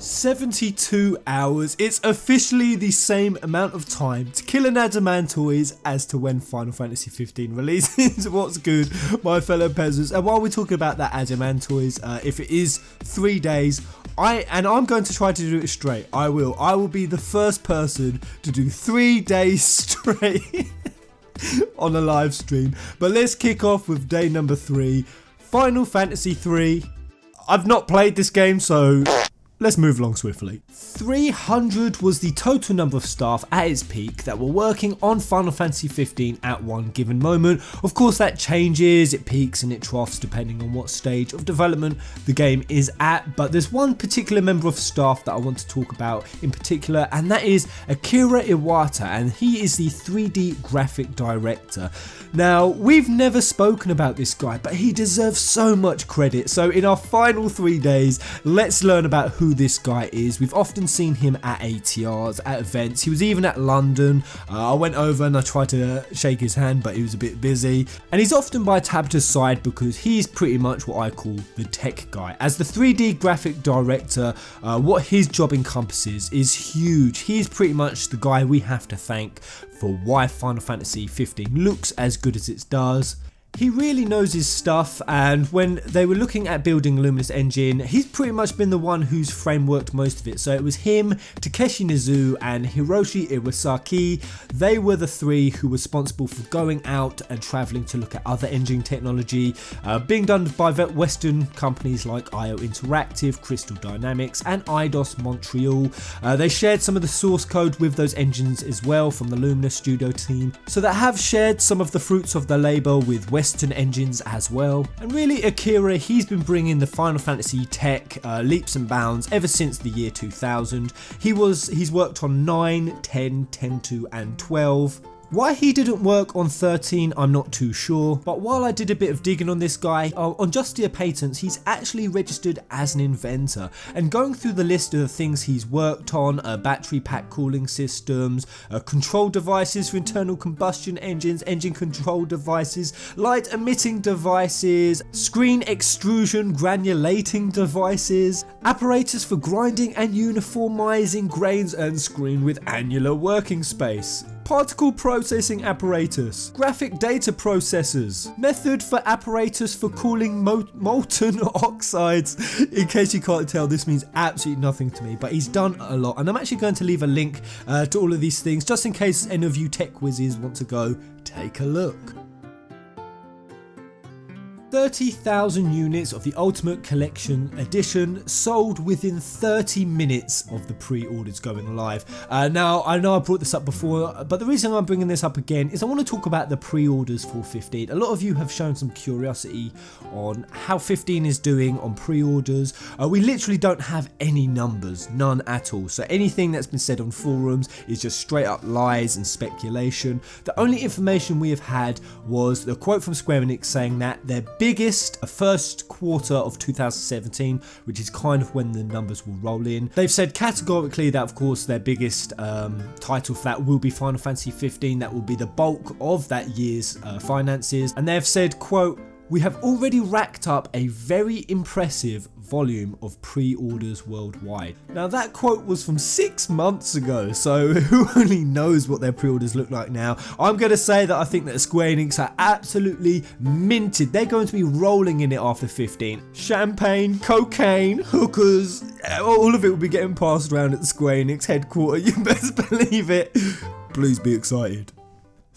72 hours. It's officially the same amount of time to kill an Adamantoise as to when Final Fantasy 15 releases. What's good, my fellow peasants? And while we're talking about that Adamantoise, if it is 3 days, I'm going to try to do it straight. I will be the first person to do 3 days straight on a live stream. But let's kick off with day number 3, Final Fantasy 3. I've not played this game, so let's move along swiftly. 300 was the total number of staff at its peak that were working on Final Fantasy 15 at one given moment. Of course that changes, it peaks and it troughs depending on what stage of development the game is at, but there's one particular member of staff that I want to talk about in particular, and that is Akira Iwata, and he is the 3D graphic director. Now, we've never spoken about this guy, but he deserves so much credit. So in our final 3 days, let's learn about who this guy is. We've often seen him at ATRs, at events. He was even at London. I went over and I tried to shake his hand, but he was a bit busy. And he's often by Tabata's side because he's pretty much what I call the tech guy. As the 3D graphic director, what his job encompasses is huge. He's pretty much the guy we have to thank for why Final Fantasy 15 looks as good as it does. He really knows his stuff, and when they were looking at building Luminous Engine, he's pretty much been the one who's frameworked most of it. So it was him, Takeshi Nizu and Hiroshi Iwasaki. They were the 3 who were responsible for going out and travelling to look at other engine technology, being done by Western companies like IO Interactive, Crystal Dynamics and Eidos Montreal. They shared some of the source code with those engines as well from the Luminous Studio team, so they have shared some of the fruits of their labour with Western engines as well. And really, Akira, he's been bringing the Final Fantasy tech leaps and bounds ever since the year 2000. He's worked on 9, 10, 10.2 and 12. Why he didn't work on 13, I'm not too sure, but while I did a bit of digging on this guy, on Justia Patents, he's actually registered as an inventor, and going through the list of the things he's worked on, battery pack cooling systems, control devices for internal combustion engines, engine control devices, light emitting devices, screen extrusion granulating devices, apparatus for grinding and uniformizing grains and screen with annular working space, particle processing apparatus, graphic data processors, method for apparatus for cooling molten oxides. In case you can't tell, this means absolutely nothing to me, but he's done a lot, and I'm actually going to leave a link to all of these things just in case any of you tech whizzes want to go take a look. 30,000 units of the Ultimate Collection Edition sold within 30 minutes of the pre-orders going live. Now, I know I brought this up before, but the reason I'm bringing this up again is I want to talk about the pre-orders for 15. A lot of you have shown some curiosity on how 15 is doing on pre-orders. We literally don't have any numbers, none at all. So anything that's been said on forums is just straight up lies and speculation. The only information we have had was the quote from Square Enix saying that their biggest first quarter of 2017, which is kind of when the numbers will roll in. They've said categorically that of course their biggest title for that will be Final Fantasy 15. That will be the bulk of that year's finances, and they've said, quote, "We have already racked up a very impressive volume of pre-orders worldwide." Now that quote was from 6 months ago, so who only knows what their pre-orders look like now. I'm going to say that I think that Square Enix are absolutely minted. They're going to be rolling in it after 15. Champagne, cocaine, hookers, all of it will be getting passed around at the Square Enix headquarters. You best believe it. Please be excited.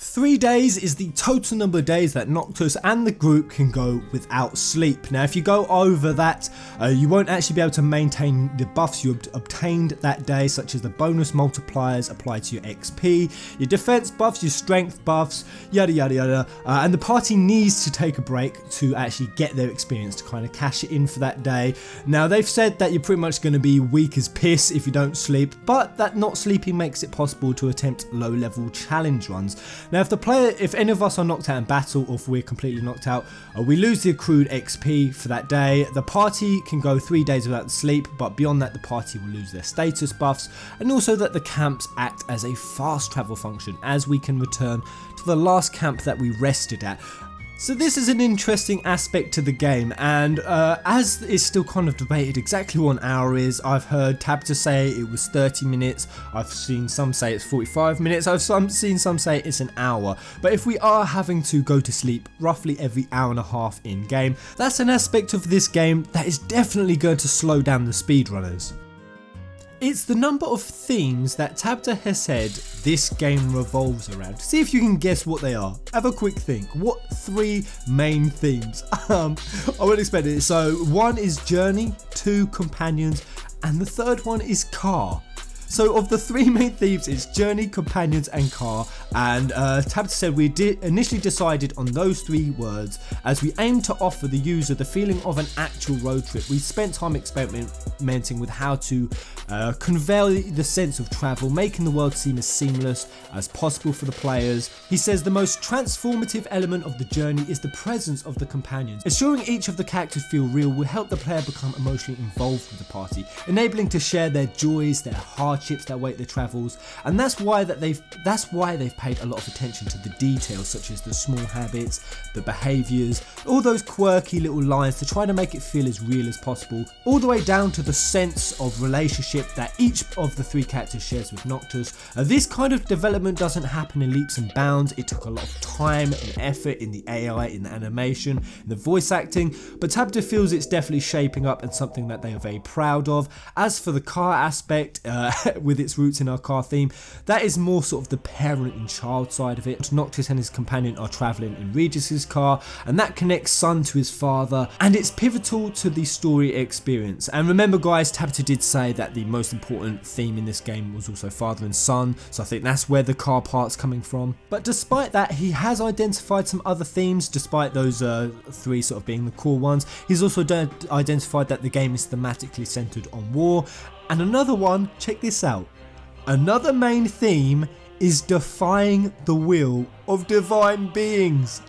3 days is the total number of days that Noctis and the group can go without sleep. Now if you go over that, you won't actually be able to maintain the buffs you obtained that day, such as the bonus multipliers applied to your XP, your defense buffs, your strength buffs, yada yada yada, and the party needs to take a break to actually get their experience to kind of cash it in for that day. Now they've said that you're pretty much going to be weak as piss if you don't sleep, but that not sleeping makes it possible to attempt low level challenge runs. Now if any of us are knocked out in battle, or if we're completely knocked out, we lose the accrued XP for that day. The party can go 3 days without sleep, but beyond that the party will lose their status buffs, and also that the camps act as a fast travel function, as we can return to the last camp that we rested at. So this is an interesting aspect to the game, and as it's still kind of debated exactly what an hour is, I've heard Tabata say it was 30 minutes, I've seen some say it's 45 minutes, I've seen some say it's an hour, but if we are having to go to sleep roughly every hour and a half in game, that's an aspect of this game that is definitely going to slow down the speedrunners. It's the number of themes that Tabata has said this game revolves around. See if you can guess what they are. Have a quick think. What 3 main themes? I won't expect it. So 1 is journey, 2 companions, and the 3rd one is car. So of the 3 main themes, it's journey, companions and car, and Tabata said we initially decided on those 3 words as we aimed to offer the user the feeling of an actual road trip. We spent time experimenting with how to convey the sense of travel, making the world seem as seamless as possible for the players. He says the most transformative element of the journey is the presence of the companions. Ensuring each of the characters feel real will help the player become emotionally involved with the party, enabling to share their joys, their hardships that await their travels, and that's why they've paid a lot of attention to the details, such as the small habits, the behaviours, all those quirky little lines to try to make it feel as real as possible, all the way down to the sense of relationship that each of the 3 characters shares with Noctis. This kind of development doesn't happen in leaps and bounds. It took a lot of time and effort in the AI, in the animation, in the voice acting, but Tabata feels it's definitely shaping up and something that they are very proud of. As for the car aspect, with its roots in our car theme, that is more sort of the parent and child side of it. Noctis and his companion are travelling in Regis's car, and that connects son to his father, and it's pivotal to the story experience. And remember guys, Tabata did say that the most important theme in this game was also father and son, so I think that's where the car part's coming from. But despite that, he has identified some other themes, despite those 3 sort of being the core ones. He's also identified that the game is thematically centered on war. And another one, check this out, another main theme is defying the will of divine beings.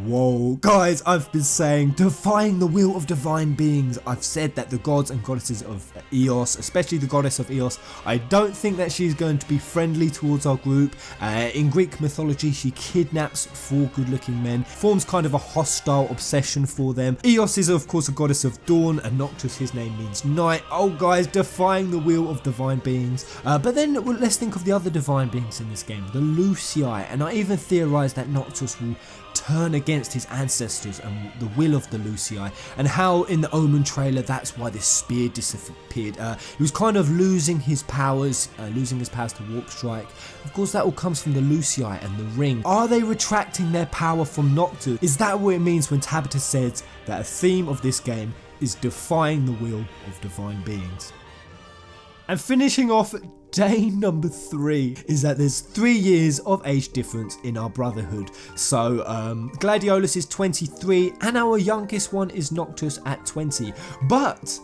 Whoa, guys, I've been saying defying the will of divine beings. I've said that the gods and goddesses of Eos, especially the goddess of Eos, I don't think that she's going to be friendly towards our group. In Greek mythology, she kidnaps 4 good-looking men, forms kind of a hostile obsession for them. Eos is of course a goddess of dawn, and Noctis, his name means night. Oh guys, defying the will of divine beings. But then let's think of the other divine beings in this game, the Lucii, and I even theorised that Noctis will turn against his ancestors and the will of the Lucii, and how in the Omen trailer that's why this spear disappeared. He was kind of losing his powers to warp strike. Of course that all comes from the Lucii and the ring. Are they retracting their power from Noctis? Is that what it means when Tabata says that a theme of this game is defying the will of divine beings? And finishing off day number 3 is that there's 3 years of age difference in our brotherhood. So Gladiolus is 23 and our youngest one is Noctis at 20. But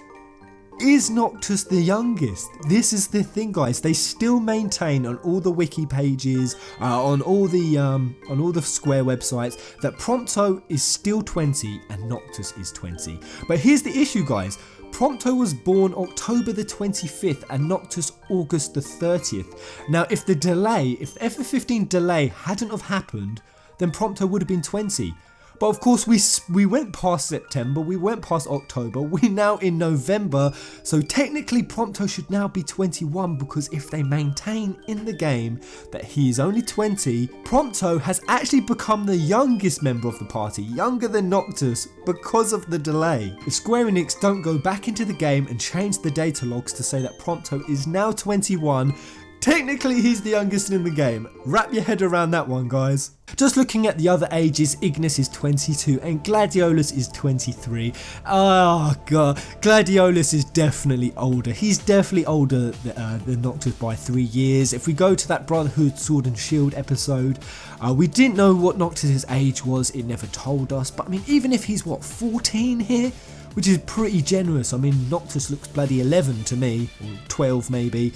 is Noctis the youngest? This is the thing guys, they still maintain on all the wiki pages, on all the Square websites, that Prompto is still 20 and Noctis is 20. But here's the issue guys, Prompto was born October the 25th and Noctis August the 30th. Now if the FF15 delay hadn't have happened, then Prompto would have been 20. But of course we went past September, we went past October, we're now in November, so technically Prompto should now be 21, because if they maintain in the game that he is only 20, Prompto has actually become the youngest member of the party, younger than Noctis, because of the delay. If Square Enix don't go back into the game and change the data logs to say that Prompto is now 21, technically he's the youngest in the game. Wrap your head around that one guys. Just looking at the other ages, Ignis is 22 and Gladiolus is 23. Oh god, Gladiolus is definitely older. He's definitely older than Noctis by 3 years. If we go to that Brotherhood Sword and Shield episode, we didn't know what Noctis' age was, it never told us. But I mean, even if he's 14 here, which is pretty generous. I mean, Noctis looks bloody 11 to me, or 12 maybe.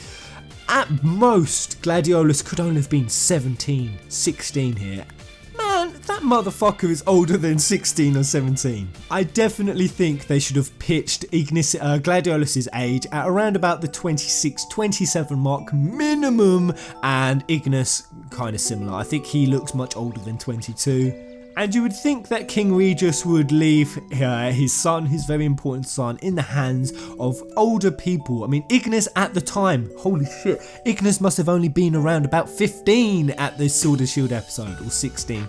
At most, Gladiolus could only have been 17, 16 here. Man, that motherfucker is older than 16 or 17. I definitely think they should have pitched Gladiolus' age at around about the 26, 27 mark minimum, and Ignis kind of similar. I think he looks much older than 22. And you would think that King Regis would leave his son, his very important son, in the hands of older people. I mean, Ignis at the time, holy shit, Ignis must have only been around about 15 at this Sword and Shield episode, or 16.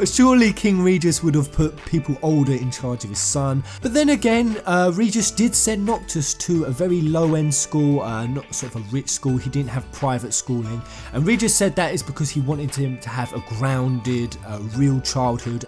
Surely King Regis would have put people older in charge of his son. But then again, Regis did send Noctis to a very low-end school, not sort of a rich school. He didn't have private schooling. And Regis said that is because he wanted him to have a grounded, real childhood,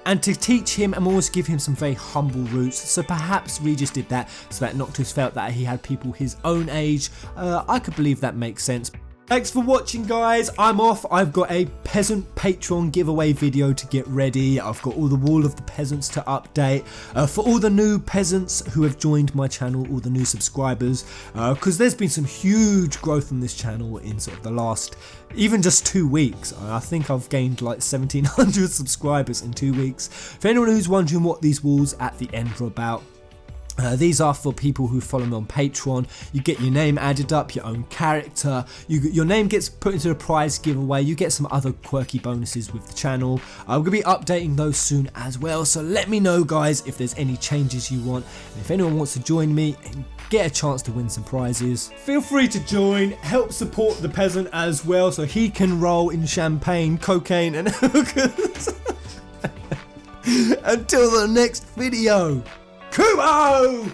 and to teach him and always give him some very humble roots. So perhaps Regis did that so that Noctis felt that he had people his own age. I could believe that makes sense. Thanks for watching, guys. I'm off. I've got a Peasant Patreon giveaway video to get ready. I've got all the Wall of the Peasants to update. For all the new peasants who have joined my channel, all the new subscribers, because there's been some huge growth on this channel in sort of the last, even just 2 weeks. I think I've gained like 1,700 subscribers in 2 weeks. For anyone who's wondering what these walls at the end are about, these are for people who follow me on Patreon. You get your name added up, your own character, your name gets put into the prize giveaway, you get some other quirky bonuses with the channel. I'm going to be updating those soon as well, so let me know, guys, if there's any changes you want. And if anyone wants to join me and get a chance to win some prizes, feel free to join. Help support the peasant as well so he can roll in champagne, cocaine and hookers. Until the next video, Kumo!